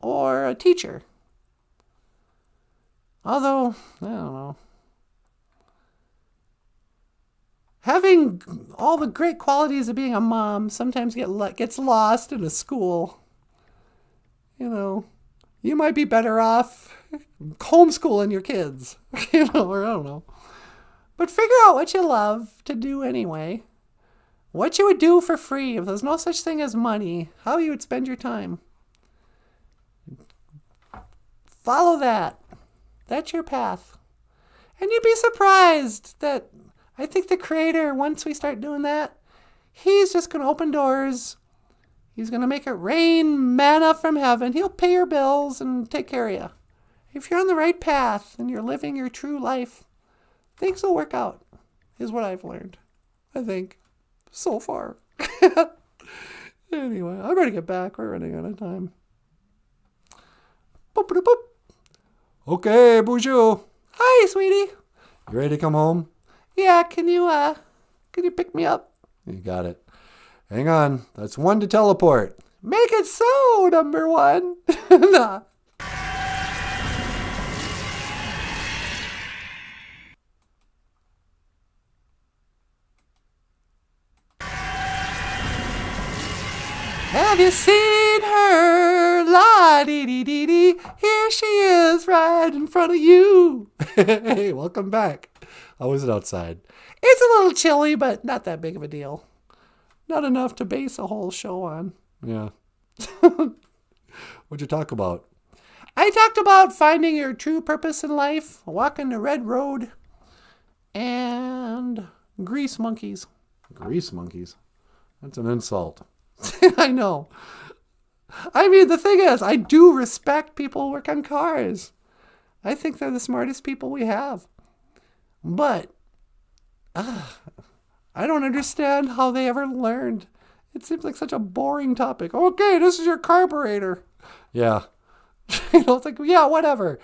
Or a teacher. Although, I don't know. Having all the great qualities of being a mom sometimes gets lost in a school. You might be better off homeschooling your kids, or I don't know. But figure out what you love to do anyway. What you would do for free if there's no such thing as money. How you would spend your time. Follow that. That's your path. And you'd be surprised that I think the Creator, once we start doing that, He's just going to open doors. He's going to make it rain manna from heaven. He'll pay your bills and take care of you. If you're on the right path and you're living your true life, things will work out, is what I've learned, I think, so far. Anyway, I better get back. We're running out of time. Boop, boop, boop.
Okay, BOOZHOO.
Hi, sweetie.
You ready to come home?
Yeah, can you pick me up?
You got it. Hang on. That's 1 to teleport.
Make it so, number 1. Nah. Have you seen her? La dee dee dee dee. Here she is, right in front of you.
Hey, welcome back. How was it outside?
It's a little chilly, but not that big of a deal. Not enough to base a whole show on.
Yeah. What'd you talk about?
I talked about finding your true purpose in life, walking the red road, and grease monkeys.
Grease monkeys? That's an insult.
I know. I mean, the thing is, I do respect people who work on cars. I think they're the smartest people we have. But I don't understand how they ever learned. It seems like such a boring topic. Okay, this is your carburetor.
Yeah.
It's like, yeah, whatever.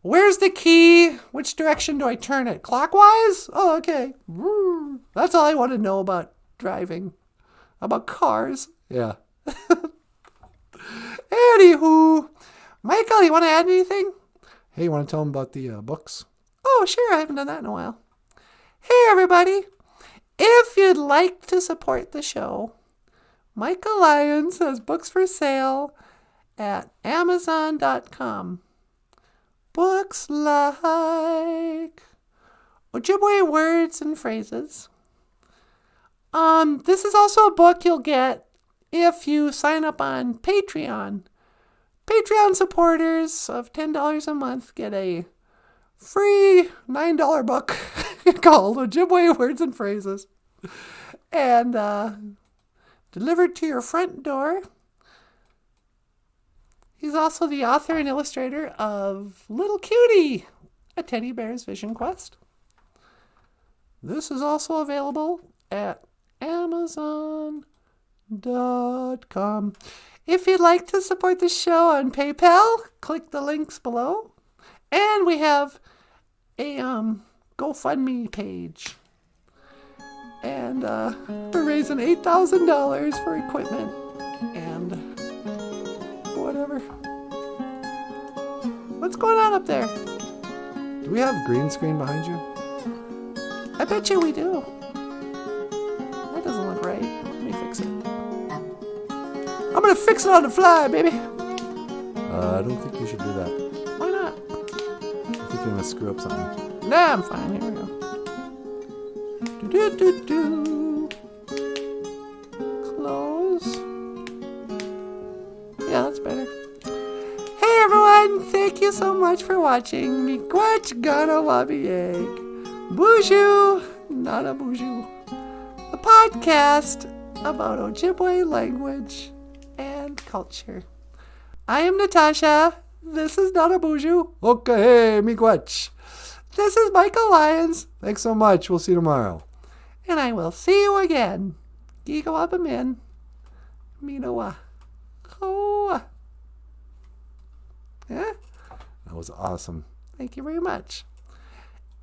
Where's the key? Which direction do I turn it? Clockwise? Oh, okay. That's all I want to know about driving. About cars.
Yeah.
Anywho, Michael, you want to add anything?
Hey, you want to tell them about the books?
Oh, sure. I haven't done that in a while. Hey, everybody. If you'd like to support the show, Michael Lyons has books for sale at Amazon.com. Books like Ojibwe words and phrases. This is also a book you'll get if you sign up on Patreon. Patreon supporters of $10 a month get a free $9 book called Ojibwe Words and Phrases, and delivered to your front door. He's also the author and illustrator of Little Cutie, a teddy bear's vision quest. This is also available at Amazon.com. If you'd like to support the show on PayPal, click the links below. And we have a GoFundMe page. And we're raising $8,000 for equipment and whatever. What's going on up there?
Do we have green screen behind you?
I bet you we do. That doesn't look right. Let me fix it. I'm going to fix it on the fly, baby.
I don't think you should do that.
Why not?
I think you're going to screw up something.
Nah, I'm fine. Here we go. Do-do-do-do. Close. Yeah, that's better. Hey, everyone. Thank you so much for watching. Miigwech gana wabi egg. BOOZHOO NANABOOZHOO. The podcast about Ojibwe language and culture. I am Natasha. This is NANABOOZHOO.
Okay, miigwech.
This is Michael Lyons.
Thanks so much. We'll see you tomorrow.
And I will see you again. Gigawabamin. Minawa. Hoa. Yeah?
That was awesome.
Thank you very much.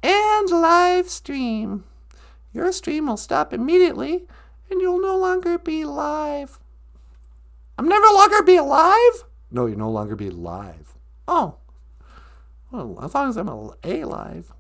And live stream. Your stream will stop immediately and you'll no longer be live. I'm never longer be alive?
No, you'll no longer be live.
Oh. Well, as long as I'm alive.